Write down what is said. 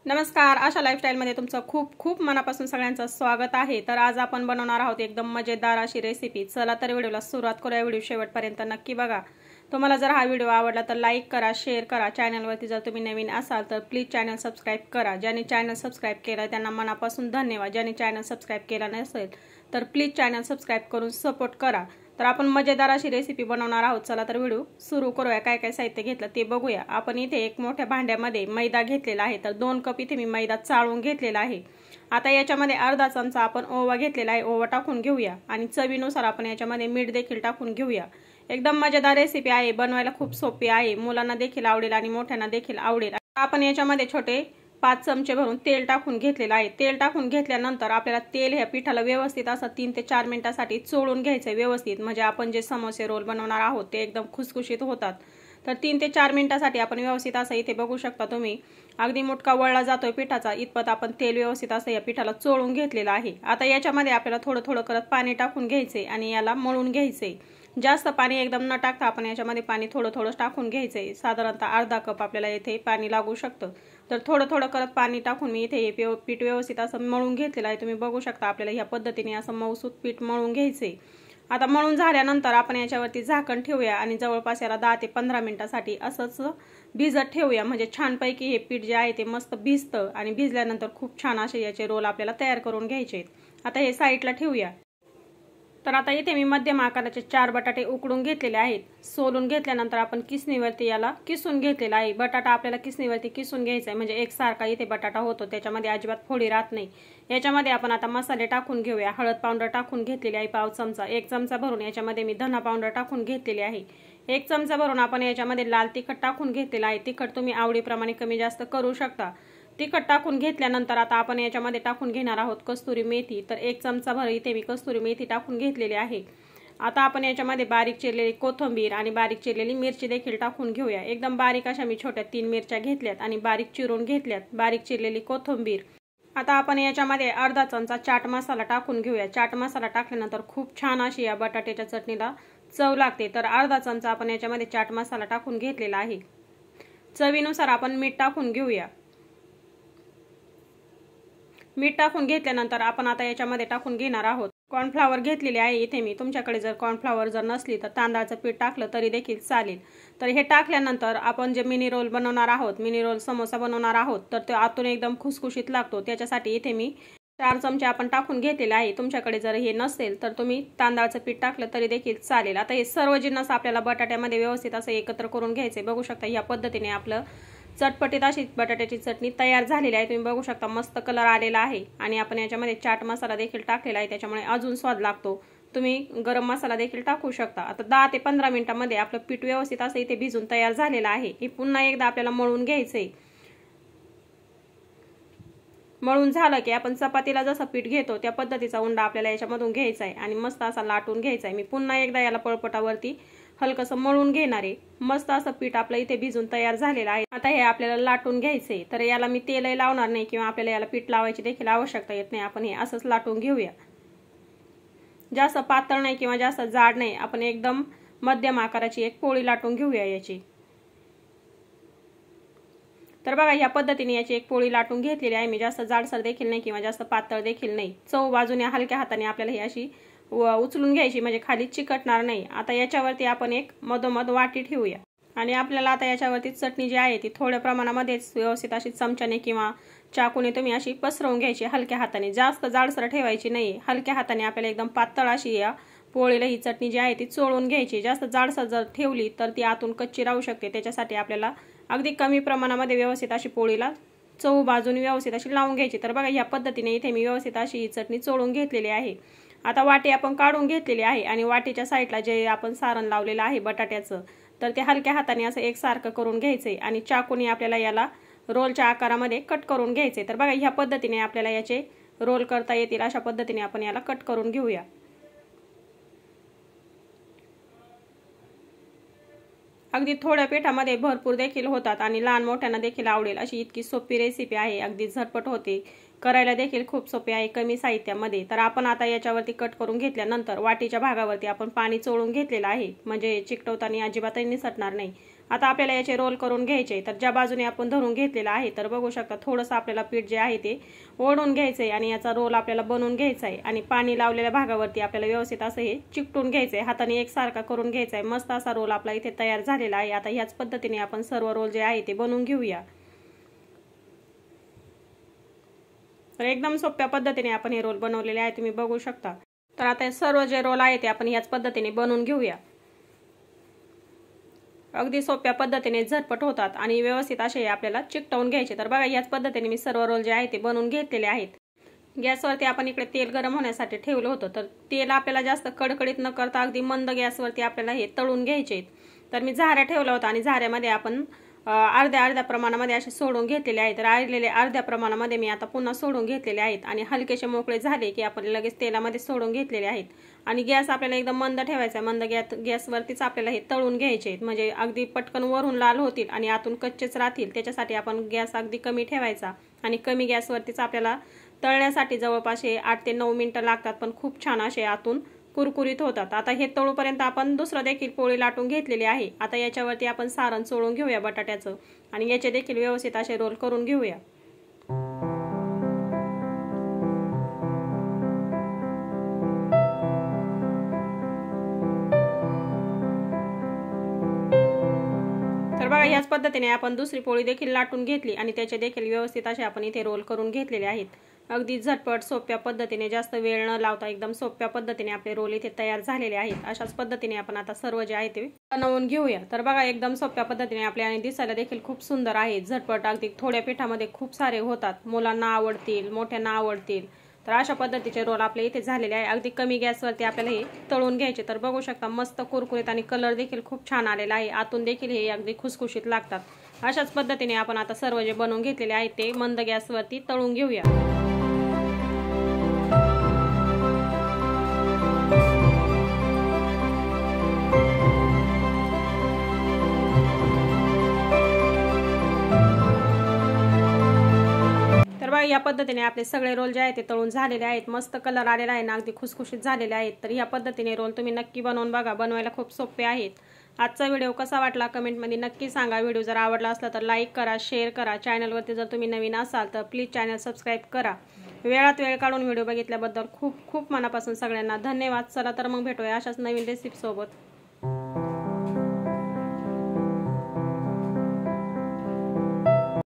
नमस्कार, आशा लाईफस्टाईलमध्ये तुमचं खूप खूप मनापासून सगळ्यांचं स्वागत आहे। तर आज आपण बनवणार आहोत एकदम मजेदार अशी रेसिपी। चला तर व्हिडिओला सुरुवात करूया। व्हिडिओ शेवटपर्यंत नक्की बघा। तुम्हाला जर हा व्हिडिओ आवडला तर लाईक करा, शेअर करा। चॅनलवरती जर तुम्ही नवीन असाल तर प्लीज चॅनल सबस्क्राइब करा। ज्यांनी चॅनल सबस्क्राइब केलं त्यांना मनापासून धन्यवाद। ज्यांनी चॅनल सबस्क्राइब केला नसेल तर प्लीज चॅनल सबस्क्राइब करून सपोर्ट करा। तर आपण मजेदार अशी रेसिपी बनवणार आहोत। चला तर व्हिडिओ सुरू करूया। काय काय साहित्य घेतलं ते बघूया। आपण इथे एक मोठ्या भांड्यामध्ये मैदा घेतलेला आहे। तर 2 कप इथे मी मैदा चाळून घेतलेला आहे। आता याच्यामध्ये अर्धा चमचा आपण ओवा घेतलेला आहे। ओवा टाकून घेऊया आणि चवीनुसार आपण याच्यामध्ये मीठ देखील टाकून घेऊया। एकदम मजेदार रेसिपी आहे, बनवायला खूप सोपी आहे, मुलांना देखील आवडेल आणि मोठ्यांना देखील आवडेल। आपण याच्यामध्ये छोटे 5 चमचे भरून तेल टाकून घेतलेलं आहे। तेल टाकून घेतल्यानंतर आपल्याला तेल ह्या पिठाला व्यवस्थित असं 3 ते 4 मिनिटांसाठी चोळून घ्यायचं व्यवस्थित, म्हणजे आपण जे समोसे रोल बनवणार आहोत ते एकदम खुसखुशीत होतात। तर 3 ते 4 मिनिटांसाठी आपण व्यवस्थित असं इथे बघू शकता तुम्ही अगदी मुटका वळला जातोय पिठाचा इतपत आपण तेल व्यवस्थित असं या पिठाला चोळून घेतलेलं आहे। आता याच्यामध्ये आपल्याला थोडं थोडं करत पाणी टाकून घ्यायचे आणि याला मळून घ्यायचे। जास्त पाणी एकदम न टाकता आपण याच्यामध्ये पाणी थोडं थोडं टाकून घ्यायचे। साधारणतः अर्धा कप आपल्याला इथे पाणी लागू शकतं। तर थोडं थोडं करत पाणी टाकून मी इथे हे पीठ व्यवस्थित असं मळून घेतलेलं आहे। तुम्ही बघू शकता आपल्याला ह्या पद्धतीने असं मऊसूत पीठ मळून घ्यायचे। आता मळून झाल्यानंतर आपण याच्यावरती झाकण ठेवूया आणि जवळपास याला 10 ते 15 मिनिटांसाठी असंच भिजत ठेवूया, म्हणजे छानपैकी हे पीठ जे आहे ते मस्त भिजतं आणि भिजल्यानंतर खूप छान असे याचे रोल आपल्याला तयार करून घ्यायचे आहेत। आता हे साईडला ठेवूया। तर आता इथे मी मध्यम आकाराचे 4 बटाटे उकडून घेतलेले आहेत। सोलून घेतल्यानंतर आपण किसणीवरती याला किसून घेतलेला आहे। बटाटा आपल्याला किसणीवरती किसून घ्यायचा आहे, म्हणजे एकसारखा इथे बटाटा होतो, त्याच्यामध्ये अजिबात फोडी राहत नाही। याच्यामध्ये आपण आता मसाले टाकून घेऊया। हळद पावडर टाकून घेतलेली आहे पाव चमचा। 1 चमचा भरून याच्यामध्ये मी धना पावडर टाकून घेतलेली आहे। 1 चमचा भरून आपण याच्यामध्ये लाल तिखट टाकून घेतलेला आहे। तिखट तुम्ही आवडीप्रमाणे कमी जास्त करू शकता। तिखट टाकून घेतल्यानंतर आता आपण याच्यामध्ये टाकून घेणार आहोत कस्तुरी मेथी। तर 1 चमचा भर इथे मी कस्तुरी मेथी टाकून घेतलेली आहे। आता आपण याच्यामध्ये बारीक चिरलेली कोथिंबीर आणि बारीक चिरलेली मिरची देखील टाकून घेऊया। एकदम बारीक अशा मी छोट्या 3 मिरच्या घेतल्यात आणि बारीक चिरून घेतल्यात। बारीक चिरलेली कोथिंबीर। आता आपण याच्यामध्ये अर्धा चमचा चाट मसाला टाकून घेऊया। चाट मसाला टाकल्यानंतर खूप छान अशी या बटाट्याच्या चटणीला चव लागते। तर अर्धा चमचा आपण याच्यामध्ये चाट मसाला टाकून घेतलेला आहे। चवीनुसार आपण मीठ टाकून घेऊया। मीठ टाकून घेतल्यानंतर आपण आता याच्यामध्ये टाकून घेणार आहोत कॉर्नफ्लॉवर घेतलेले आहे इथे मी। तुमच्याकडे जर कॉर्नफ्लॉवर जर नसली तर तांदळाचं पीठ टाकलं तरी देखील चालेल। तर हे टाकल्यानंतर आपण जे मिनी रोल बनवणार आहोत, मिनी रोल समोसा बनवणार आहोत, तर तो आतून एकदम खुसखुशीत लागतो। त्याच्यासाठी इथे मी 4 चमचे आपण टाकून घेतलेले आहे। तुमच्याकडे जर हे नसेल तर तुम्ही तांदळाचं पीठ टाकलं तरी देखील चालेल। आता हे सर्व जिन्नस आपल्याला बटाट्यामध्ये व्यवस्थित असं एकत्र करून घ्यायचे। बघू शकता या पद्धतीने आपलं चटपटीत अशी बटाट्याची चटणी तयार झालेली आहे। तुम्ही बघू शकता मस्त कलर आलेला आहे आणि आपण याच्यामध्ये चाट मसाला देखील टाकलेला आहे, त्याच्यामुळे अजून स्वाद लागतो। तुम्ही गरम मसाला देखील टाकू शकता। आता 10 ते 15 मिनिटांमध्ये आपलं पीठ व्यवस्थित असं इथे भिजून तयार झालेलं आहे। हे पुन्हा एकदा आपल्याला मळून घ्यायचंय। मळून झालं की आपण चपातीला जसं पीठ घेतो त्या पद्धतीचा उंडा आपल्याला याच्यामधून घ्यायचा आहे आणि मस्त असा लाटून घ्यायचा आहे। मी पुन्हा एकदा याला पळपटावरती हलकसं मळून घेणार आहे। मस्त असं पीठ आपलं इथे भिजून तयार झालेलं आहे। आता हे आपल्याला लाटून घ्यायचंय। तर याला मी तेलही लावणार नाही किंवा आपल्याला याला पीठ लावायची देखील आवश्यकता येत नाही। आपण हे असंच लाटून घेऊया। जास्त पातळ नाही किंवा जास्त जाड नाही, आपण एकदम मध्यम आकाराची एक पोळी लाटून घेऊया याची। तर बघा या पद्धतीने याची एक पोळी लाटून घेतलेली आहे मी। जास्त जाडसर देखील नाही किंवा जास्त पातळ देखील नाही। चव बाजूने हलक्या हाताने आपल्याला ही अशी उचलून घ्यायची, म्हणजे खाली चिकटणार नाही। आता याच्यावरती आपण एक मधोमध वाटी ठेवूया आणि आपल्याला आता याच्यावरती चटणी जी आहे ती थोड्या प्रमाणामध्ये व्यवस्थित अशी चमच्याने किंवा चाकूने तुम्ही अशी पसरवून घ्यायची हलक्या हाताने। जास्त जाडसर ठेवायची नाही, हलक्या हाताने आपल्याला एकदम पातळ अशी या पोळीला ही चटणी जी आहे ती चोळून घ्यायची। जास्त जाडसर जर ठेवली तर ती आतून कच्ची राहू शकते, त्याच्यासाठी आपल्याला अगदी कमी प्रमाणामध्ये व्यवस्थित अशी पोळीला चव बाजूने व्यवस्थित अशी लावून घ्यायची। तर बघा या पद्धतीने इथे मी व्यवस्थित अशी ही चटणी चोळून घेतलेली आहे। आता वाटी आपण काढून घेतलेली आहे आणि वाटीच्या साईडला जे आपण सारण लावलेलं आहे बटाट्याचं, तर ते हलक्या हाताने असं एकसारखं करून घ्यायचंय आणि चाकूने आपल्याला याला रोलच्या आकारामध्ये कट करून घ्यायचे। तर बघा ह्या पद्धतीने आपल्याला याचे रोल करता येतील, अशा पद्धतीने आपण याला कट करून घेऊया। अगदी थोड्या पिठामध्ये भरपूर देखील होतात आणि लहान मोठ्यांना देखील आवडेल अशी इतकी सोपी रेसिपी आहे। अगदी झटपट होते, करायला देखील खूप सोपे आहे कमी साहित्यामध्ये। तर आपण आता याच्यावरती कट करून घेतल्यानंतर वाटीच्या भागावरती आपण पाणी चोळून घेतलेलं आहे, म्हणजे चिकटवताना अजिबातही निसटणार नाही। आता आपल्याला याचे रोल करून घ्यायचे. तर ज्या बाजूने आपण धरून घेतलेला आहे तर बघू शकता थोडंसं आपल्याला पीठ जे आहे ते ओढून घ्यायचं आहे आणि याचा रोल आपल्याला बनवून घ्यायचा आहे. आणि पाणी लावलेल्या भागावरती आपल्याला व्यवस्थित असं हे चिकटून घ्यायचं आहे, हाताने एकसारखा करून घ्यायचा आहे. मस्त असा रोल आपला इथे तयार झालेला आहे. आता ह्याच पद्धतीने आपण सर्व रोल जे आहे ते बनवून घेऊया. तर एकदम सोप्या पद्धतीने आपण हे रोल बनवलेले आहे, तुम्ही बघू शकता. तर आता सर्व जे रोल आहे ते आपण ह्याच पद्धतीने बनवून घेऊया. अगदी सोप्या पद्धतीने झटपट होतात आणि व्यवस्थित असे आपल्याला चिकटवून घ्यायचे. तर बघा याच पद्धतीने मी सर्व रोल जे आहे ते बनवून घेतलेले आहेत. गॅसवरती आपण इकडे तेल गरम होण्यासाठी ठेवलं होतं. तर तेल आपल्याला जास्त कडकडीत न करता अगदी मंद गॅसवरती आपल्याला हे तळून घ्यायचे. तर मी झाऱ्या ठेवला होता आणि झाऱ्यामध्ये आपण अर्ध्या प्रमाणामध्ये असे सोडून घेतलेले आहेत. राहिलेले अर्ध्या प्रमाणामध्ये मी आता पुन्हा सोडून घेतलेले आहेत आणि हलकेसे मोकळे झाले की आपण लगेच तेलामध्ये सोडून घेतलेले आहेत. आणि गॅस आपल्याला एकदम मंद ठेवायचा आहे. मंद गॅसवरतीच आपल्याला हे तळून घ्यायचे आहेत, म्हणजे अगदी पटकन वरून लाल होतील आणि आतून कच्चेच राहतील. त्याच्यासाठी आपण गॅस अगदी कमी ठेवायचा आणि कमी गॅसवरतीच आपल्याला तळण्यासाठी जवळपास 8 ते 9 मिनिटं लागतात, पण खूप छान असे आतून कुरकुरीत होतात. आता हे तळूपर्यंत आपण दुसरं देखील पोळी लाटून घेतलेली आहे. आता याच्यावरती आपण सारण चोळून घेऊया बटाट्याचं आणि याचे देखील व्यवस्थित असे रोल करून घेऊया. तर बघा याच पद्धतीने आपण दुसरी पोळी देखील लाटून घेतली आणि त्याचे देखील व्यवस्थित असे आपण इथे रोल करून घेतलेले आहेत. अगदी झटपट सोप्या पद्धतीने, जास्त वेळ न लावता एकदम सोप्या पद्धतीने आपले रोल इथे तयार झालेले आहेत. अशाच पद्धतीने आपण आता सर्व जे आहे ते बनवून घेऊया. तर बघा एकदम सोप्या पद्धतीने आपले आणि दिसायला देखील खूप सुंदर आहे. झटपट अगदी थोड्या पिठामध्ये खूप सारे होतात. मुलांना आवडतील, मोठ्यांना आवडतील. तर अशा पद्धतीचे रोल आपले इथे झालेले आहे. अगदी कमी गॅसवरती आपल्याला हे तळून घ्यायचे. तर बघू शकता मस्त कुरकुरीत आणि कलर देखील खूप छान आलेला आहे. आतून देखील हे अगदी खुसखुशीत लागतात. अशाच पद्धतीने आपण आता सर्व जे बनवून घेतलेले आहे ते मंद गॅसवरती तळून घेऊया. या पद्धतीने आपले सगळे रोल जे आहेत ते तळून झालेले आहेत. मस्त कलर आलेला आहे ना, अगदी खुसखुशीत झालेले आहेत. तर या पद्धतीने रोल तुम्ही नक्की बनवून बघा. बनवायला खूप सोपे आहेत. आजचा व्हिडिओ कसा वाटला कमेंटमध्ये नक्की सांगा. व्हिडिओ जर आवडला असला तर लाईक करा, शेअर करा. चॅनलवरती जर तुम्ही नवीन असाल तर प्लीज चॅनल सबस्क्राईब करा. वेळात वेळ काढून व्हिडिओ बघितल्याबद्दल खूप खूप मनापासून सगळ्यांना धन्यवाद. चला तर मग भेटूया अशाच नवीन रेसिपी सोबत.